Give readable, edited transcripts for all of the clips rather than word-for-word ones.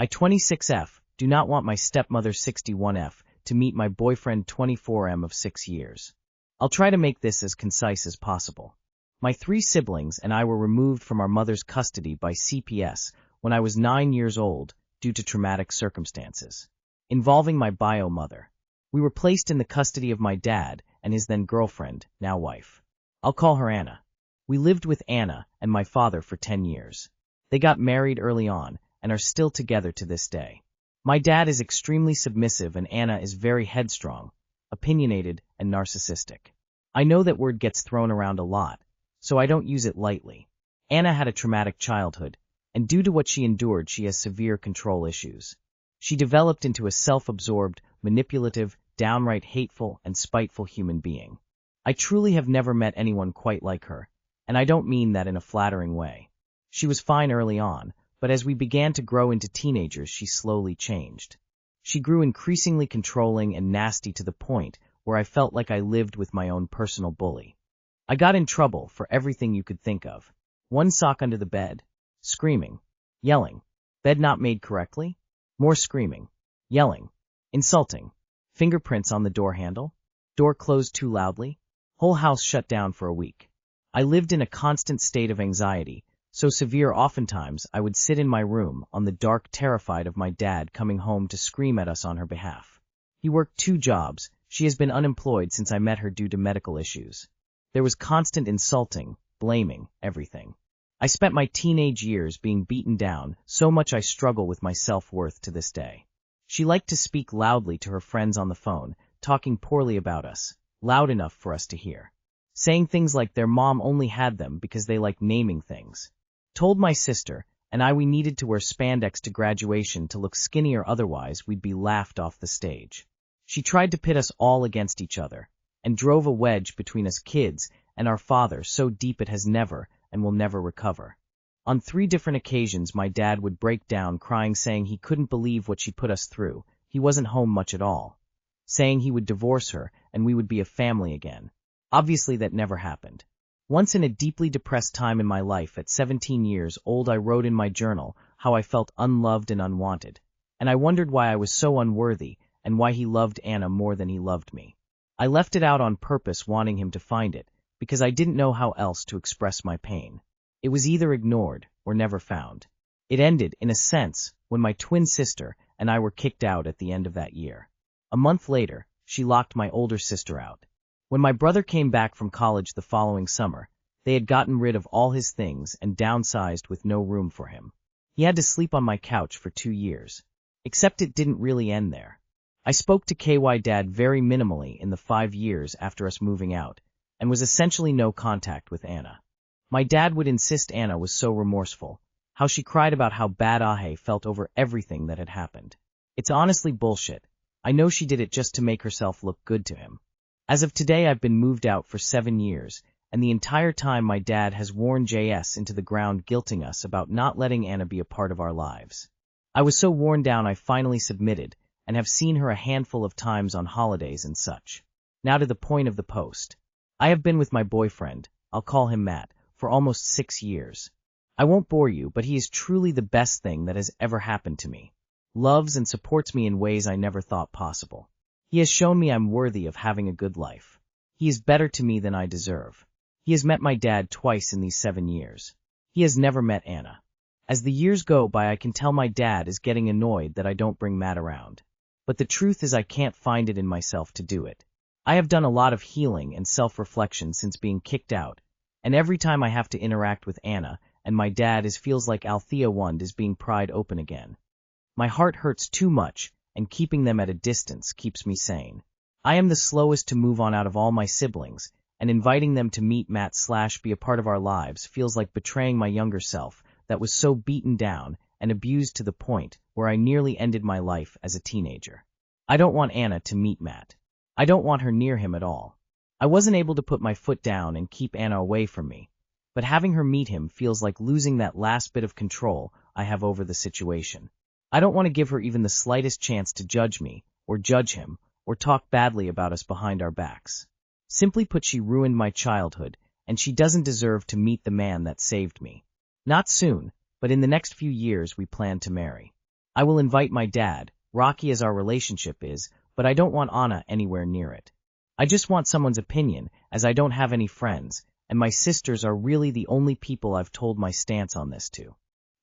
I 26F, do not want my stepmother 61F to meet my boyfriend 24M of 6 years. I'll try to make this as concise as possible. My 3 siblings and I were removed from our mother's custody by CPS when I was 9 years old due to traumatic circumstances involving my bio mother. We were placed in the custody of my dad and his then girlfriend, now wife. I'll call her Anna. We lived with Anna and my father for 10 years. They got married early on and are still together to this day. My dad is extremely submissive and Anna is very headstrong, opinionated, and narcissistic. I know that word gets thrown around a lot, so I don't use it lightly. Anna had a traumatic childhood, and due to what she endured, she has severe control issues. She developed into a self-absorbed, manipulative, downright hateful, and spiteful human being. I truly have never met anyone quite like her, and I don't mean that in a flattering way. She was fine early on, but as we began to grow into teenagers, she slowly changed. She grew increasingly controlling and nasty to the point where I felt like I lived with my own personal bully. I got in trouble for everything you could think of. One sock under the bed, screaming, yelling, bed not made correctly, more screaming, yelling, insulting, fingerprints on the door handle, door closed too loudly, whole house shut down for a week. I lived in a constant state of anxiety, so severe oftentimes I would sit in my room on the dark terrified of my dad coming home to scream at us on her behalf. He worked 2 jobs. She has been unemployed since I met her due to medical issues. There was constant insulting, blaming, everything. I spent my teenage years being beaten down, so much I struggle with my self-worth to this day. She liked to speak loudly to her friends on the phone, talking poorly about us, loud enough for us to hear. Saying things like their mom only had them because they like naming things. Told my sister and I we needed to wear spandex to graduation to look skinny or otherwise we'd be laughed off the stage. She tried to pit us all against each other, and drove a wedge between us kids and our father so deep it has never and will never recover. On 3 different occasions my dad would break down crying saying he couldn't believe what she put us through, he wasn't home much at all. Saying he would divorce her and we would be a family again. Obviously that never happened. Once in a deeply depressed time in my life at 17 years old I wrote in my journal how I felt unloved and unwanted, and I wondered why I was so unworthy and why he loved Anna more than he loved me. I left it out on purpose wanting him to find it, because I didn't know how else to express my pain. It was either ignored or never found. It ended, in a sense, when my twin sister and I were kicked out at the end of that year. A month later, she locked my older sister out. When my brother came back from college the following summer, they had gotten rid of all his things and downsized with no room for him. He had to sleep on my couch for 2 years. Except it didn't really end there. I spoke to KY Dad very minimally in the 5 years after us moving out, and was essentially no contact with Anna. My dad would insist Anna was so remorseful, how she cried about how bad Ahe felt over everything that had happened. It's honestly bullshit. I know she did it just to make herself look good to him. As of today I've been moved out for 7 years, and the entire time my dad has worn JS into the ground guilting us about not letting Anna be a part of our lives. I was so worn down I finally submitted, and have seen her a handful of times on holidays and such. Now to the point of the post. I have been with my boyfriend, I'll call him Matt, for almost 6 years. I won't bore you, but he is truly the best thing that has ever happened to me. Loves and supports me in ways I never thought possible. He has shown me I'm worthy of having a good life. He is better to me than I deserve. He has met my dad twice in these 7 years. He has never met Anna. As the years go by I can tell my dad is getting annoyed that I don't bring Matt around. But the truth is I can't find it in myself to do it. I have done a lot of healing and self-reflection since being kicked out, and every time I have to interact with Anna and my dad it feels like Althea Wand is being pried open again. My heart hurts too much, and keeping them at a distance keeps me sane. I am the slowest to move on out of all my siblings, and inviting them to meet Matt / be a part of our lives feels like betraying my younger self that was so beaten down and abused to the point where I nearly ended my life as a teenager. I don't want Anna to meet Matt. I don't want her near him at all. I wasn't able to put my foot down and keep Anna away from me, but having her meet him feels like losing that last bit of control I have over the situation. I don't want to give her even the slightest chance to judge me, or judge him, or talk badly about us behind our backs. Simply put, she ruined my childhood, and she doesn't deserve to meet the man that saved me. Not soon, but in the next few years we plan to marry. I will invite my dad, rocky as our relationship is, but I don't want Anna anywhere near it. I just want someone's opinion, as I don't have any friends, and my sisters are really the only people I've told my stance on this to.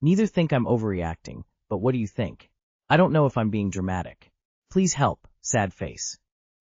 Neither think I'm overreacting, but what do you think? I don't know if I'm being dramatic. Please help, sad face.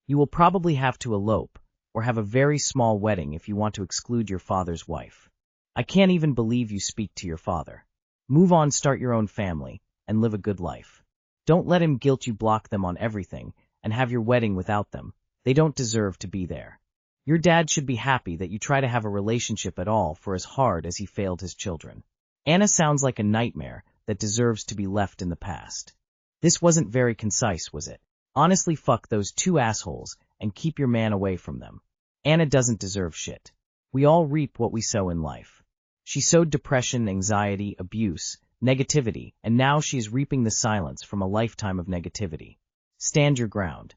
You will probably have to elope, or have a very small wedding if you want to exclude your father's wife. I can't even believe you speak to your father. Move on, start your own family, and live a good life. Don't let him guilt you, block them on everything, and have your wedding without them. They don't deserve to be there. Your dad should be happy that you try to have a relationship at all for as hard as he failed his children. Anna sounds like a nightmare that deserves to be left in the past. This wasn't very concise, was it? Honestly, fuck those two assholes and keep your man away from them. Anna doesn't deserve shit. We all reap what we sow in life. She sowed depression, anxiety, abuse, negativity, and now she is reaping the silence from a lifetime of negativity. Stand your ground.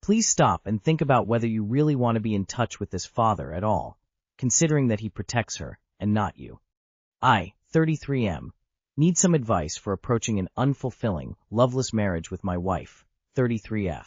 Please stop and think about whether you really want to be in touch with this father at all, considering that he protects her and not you. I, 33M, need some advice for approaching an unfulfilling, loveless marriage with my wife, 33F.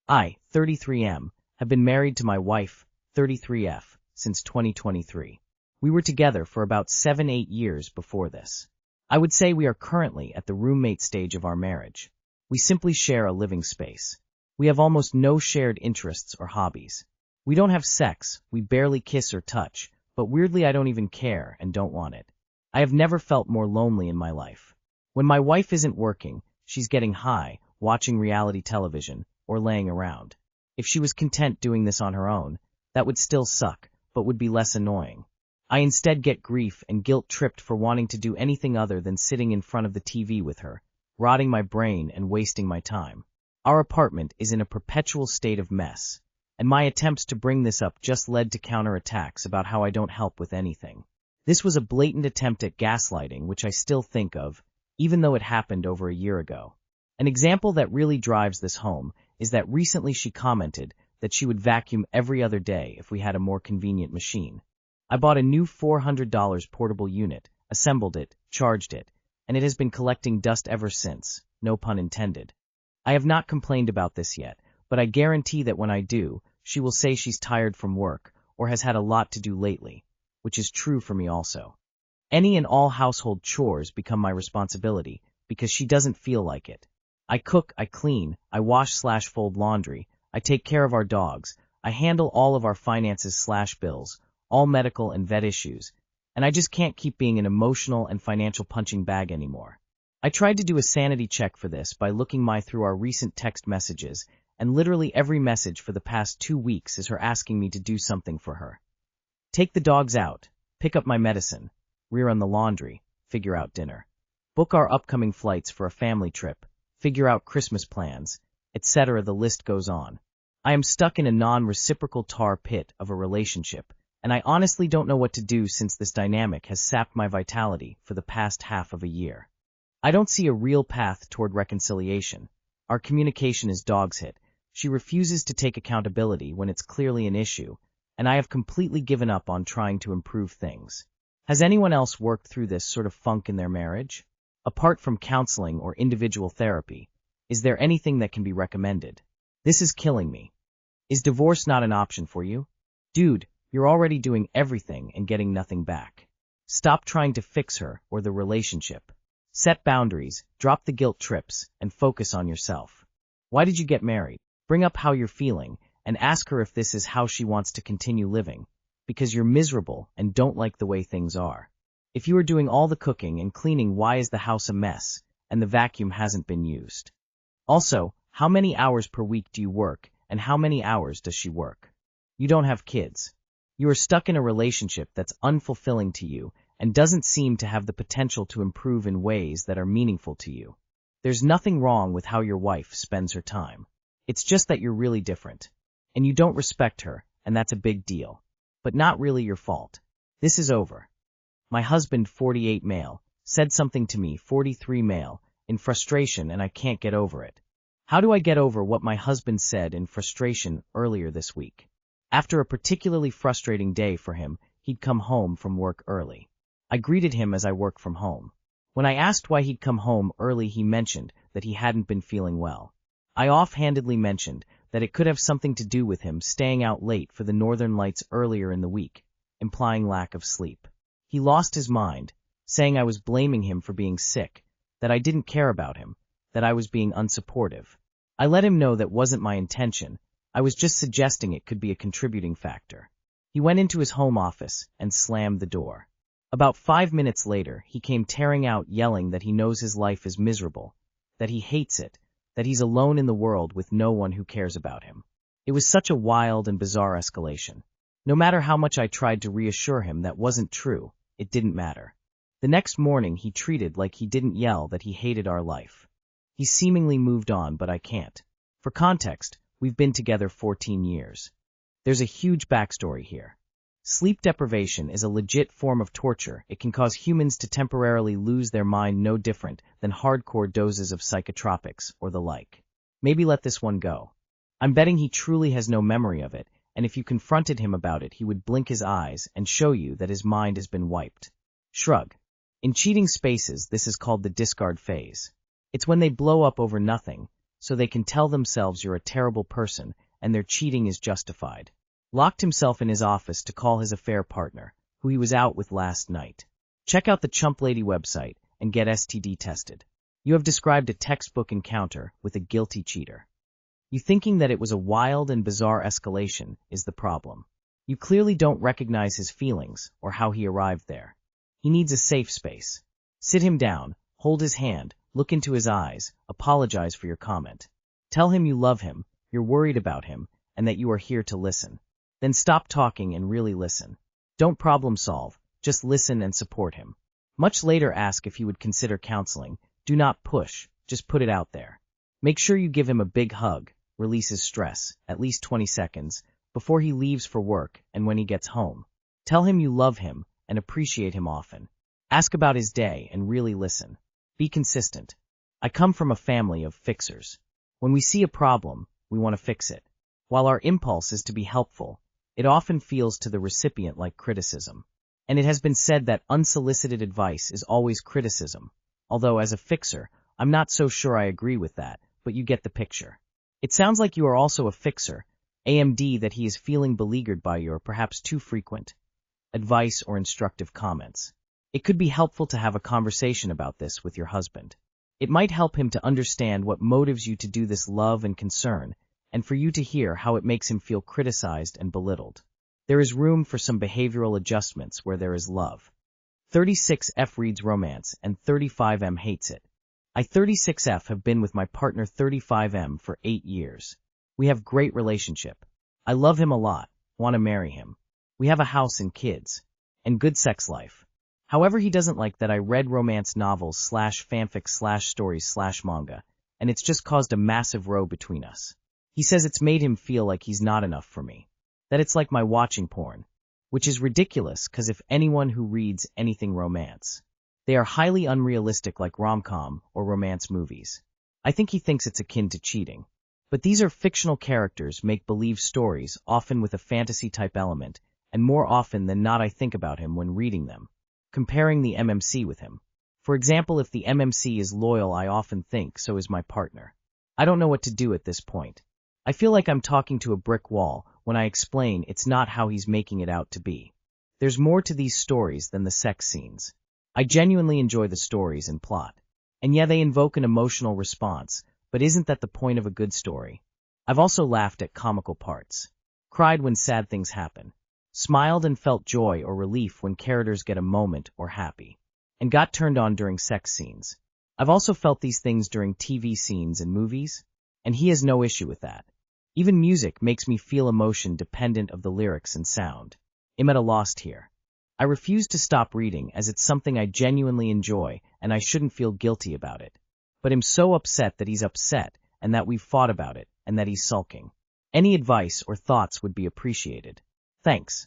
I, 33M, have been married to my wife, 33F, since 2023. We were together for about 7-8 years before this. I would say we are currently at the roommate stage of our marriage. We simply share a living space. We have almost no shared interests or hobbies. We don't have sex, we barely kiss or touch, but weirdly I don't even care and don't want it. I have never felt more lonely in my life. When my wife isn't working, she's getting high, watching reality television, or laying around. If she was content doing this on her own, that would still suck, but would be less annoying. I instead get grief and guilt-tripped for wanting to do anything other than sitting in front of the TV with her, rotting my brain and wasting my time. Our apartment is in a perpetual state of mess, and my attempts to bring this up just led to counterattacks about how I don't help with anything. This was a blatant attempt at gaslighting, which I still think of, even though it happened over a year ago. An example that really drives this home is that recently she commented that she would vacuum every other day if we had a more convenient machine. I bought a new $400 portable unit, assembled it, charged it, and it has been collecting dust ever since, no pun intended. I have not complained about this yet, but I guarantee that when I do, she will say she's tired from work or has had a lot to do lately, which is true for me also. Any and all household chores become my responsibility because she doesn't feel like it. I cook, I clean, I wash/fold laundry, I take care of our dogs, I handle all of our finances/bills, all medical and vet issues, and I just can't keep being an emotional and financial punching bag anymore. I tried to do a sanity check for this by looking through our recent text messages, and literally every message for the past 2 weeks is her asking me to do something for her. Take the dogs out, pick up my medicine, rerun the laundry, figure out dinner, book our upcoming flights for a family trip, figure out Christmas plans, etc. The list goes on. I am stuck in a non-reciprocal tar pit of a relationship, and I honestly don't know what to do since this dynamic has sapped my vitality for the past half of a year. I don't see a real path toward reconciliation. Our communication is dog's hit. She refuses to take accountability when it's clearly an issue, and I have completely given up on trying to improve things. Has anyone else worked through this sort of funk in their marriage? Apart from counseling or individual therapy, is there anything that can be recommended? This is killing me. Is divorce not an option for you? Dude, you're already doing everything and getting nothing back. Stop trying to fix her or the relationship. Set boundaries, drop the guilt trips, and focus on yourself. Why did you get married? Bring up how you're feeling, and ask her if this is how she wants to continue living, because you're miserable and don't like the way things are. If you are doing all the cooking and cleaning, why is the house a mess, and the vacuum hasn't been used? Also, how many hours per week do you work, and how many hours does she work? You don't have kids. You are stuck in a relationship that's unfulfilling to you and doesn't seem to have the potential to improve in ways that are meaningful to you. There's nothing wrong with how your wife spends her time. It's just that you're really different. And you don't respect her, and that's a big deal. But not really your fault. This is over. My husband, 48 male, said something to me, 43 male, in frustration, and I can't get over it. How do I get over what my husband said in frustration earlier this week? After a particularly frustrating day for him, he'd come home from work early. I greeted him as I work from home. When I asked why he'd come home early, he mentioned that he hadn't been feeling well. I offhandedly mentioned that it could have something to do with him staying out late for the Northern Lights earlier in the week, implying lack of sleep. He lost his mind, saying I was blaming him for being sick, that I didn't care about him, that I was being unsupportive. I let him know that wasn't my intention. I was just suggesting it could be a contributing factor. He went into his home office and slammed the door. About 5 minutes later, he came tearing out yelling that he knows his life is miserable, that he hates it, that he's alone in the world with no one who cares about him. It was such a wild and bizarre escalation. No matter how much I tried to reassure him that wasn't true, it didn't matter. The next morning, he treated like he didn't yell that he hated our life. He seemingly moved on, but I can't. For context, we've been together 14 years. There's a huge backstory here. Sleep deprivation is a legit form of torture. It can cause humans to temporarily lose their mind, no different than hardcore doses of psychotropics or the like. Maybe let this one go. I'm betting he truly has no memory of it, and if you confronted him about it, he would blink his eyes and show you that his mind has been wiped. Shrug. In cheating spaces, this is called the discard phase. It's when they blow up over nothing, so they can tell themselves you're a terrible person and their cheating is justified. Locked himself in his office to call his affair partner, who he was out with last night. Check out the Chump Lady website and get STD tested. You have described a textbook encounter with a guilty cheater. You thinking that it was a wild and bizarre escalation is the problem. You clearly don't recognize his feelings or how he arrived there. He needs a safe space. Sit him down, hold his hand, look into his eyes, apologize for your comment. Tell him you love him, you're worried about him, and that you are here to listen. Then stop talking and really listen. Don't problem solve, just listen and support him. Much later ask if he would consider counseling. Do not push, just put it out there. Make sure you give him a big hug, release his stress, at least 20 seconds, before he leaves for work and when he gets home. Tell him you love him and appreciate him often. Ask about his day and really listen. Be consistent. I come from a family of fixers. When we see a problem, we want to fix it. While our impulse is to be helpful, it often feels to the recipient like criticism. And it has been said that unsolicited advice is always criticism, although as a fixer, I'm not so sure I agree with that, but you get the picture. It sounds like you are also a fixer, AMD, that he is feeling beleaguered by your perhaps too frequent advice or instructive comments. It could be helpful to have a conversation about this with your husband. It might help him to understand what motives you to do this love and concern, and for you to hear how it makes him feel criticized and belittled. There is room for some behavioral adjustments where there is love. 36F reads romance and 35M hates it. I 36F have been with my partner 35M for 8 years. We have great relationship. I love him a lot, want to marry him. We have a house and kids, and good sex life. However, he doesn't like that I read romance novels / fanfic / stories / manga, and it's just caused a massive row between us. He says it's made him feel like he's not enough for me, that it's like my watching porn, which is ridiculous because if anyone who reads anything romance, they are highly unrealistic like rom-com or romance movies. I think he thinks it's akin to cheating. But these are fictional characters, make-believe stories, often with a fantasy-type element, and more often than not I think about him when reading them, comparing the MMC with him. For example, if the MMC is loyal, I often think so is my partner. I don't know what to do at this point. I feel like I'm talking to a brick wall when I explain it's not how he's making it out to be. There's more to these stories than the sex scenes. I genuinely enjoy the stories and plot. And yeah, they invoke an emotional response, but isn't that the point of a good story? I've also laughed at comical parts, cried when sad things happen, smiled and felt joy or relief when characters get a moment or happy, and got turned on during sex scenes. I've also felt these things during TV scenes and movies, and he has no issue with that. Even music makes me feel emotion dependent of the lyrics and sound. I'm at a loss here. I refuse to stop reading as it's something I genuinely enjoy and I shouldn't feel guilty about it. But I'm so upset that he's upset and that we've fought about it and that he's sulking. Any advice or thoughts would be appreciated. Thanks.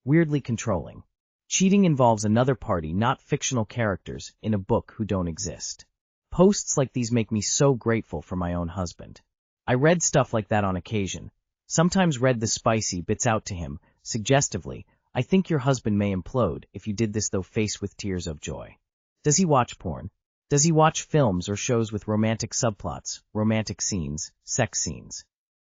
Weirdly controlling. Cheating involves another party, not fictional characters in a book who don't exist. Posts like these make me so grateful for my own husband. I read stuff like that on occasion, sometimes read the spicy bits out to him, suggestively. I think your husband may implode if you did this, though, face with tears of joy. Does he watch porn? Does he watch films or shows with romantic subplots, romantic scenes, sex scenes?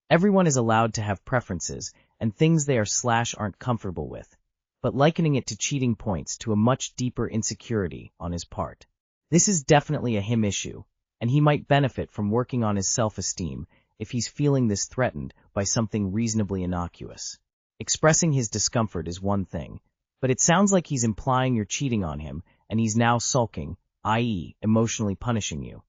Everyone is allowed to have preferences and things they aren't comfortable with, but likening it to cheating points to a much deeper insecurity on his part. This is definitely a him issue, and he might benefit from working on his self-esteem if he's feeling this threatened by something reasonably innocuous. Expressing his discomfort is one thing, but it sounds like he's implying you're cheating on him and he's now sulking, i.e., emotionally punishing you,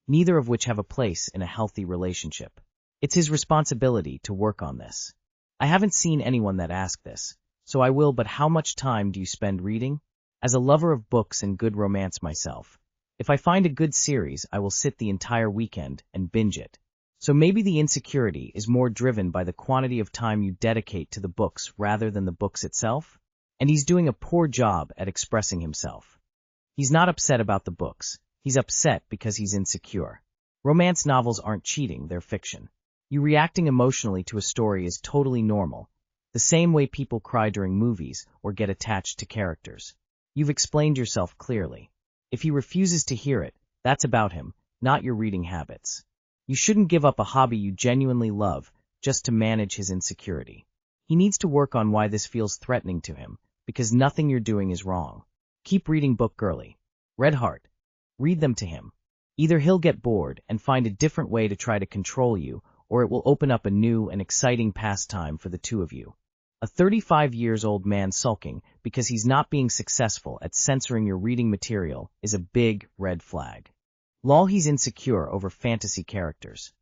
neither of which have a place in a healthy relationship. It's his responsibility to work on this. I haven't seen anyone that asked this, so I will, but how much time do you spend reading? As a lover of books and good romance myself, if I find a good series, I will sit the entire weekend and binge it. So maybe the insecurity is more driven by the quantity of time you dedicate to the books rather than the books itself? And he's doing a poor job at expressing himself. He's not upset about the books. He's upset because he's insecure. Romance novels aren't cheating, they're fiction. You reacting emotionally to a story is totally normal, the same way people cry during movies or get attached to characters. You've explained yourself clearly. If he refuses to hear it, that's about him, not your reading habits. You shouldn't give up a hobby you genuinely love just to manage his insecurity. He needs to work on why this feels threatening to him, because nothing you're doing is wrong. Keep reading book girly. Red Heart. Read them to him. Either he'll get bored and find a different way to try to control you, or it will open up a new and exciting pastime for the two of you. A 35-year-old man sulking because he's not being successful at censoring your reading material is a big red flag. Lol, he's insecure over fantasy characters.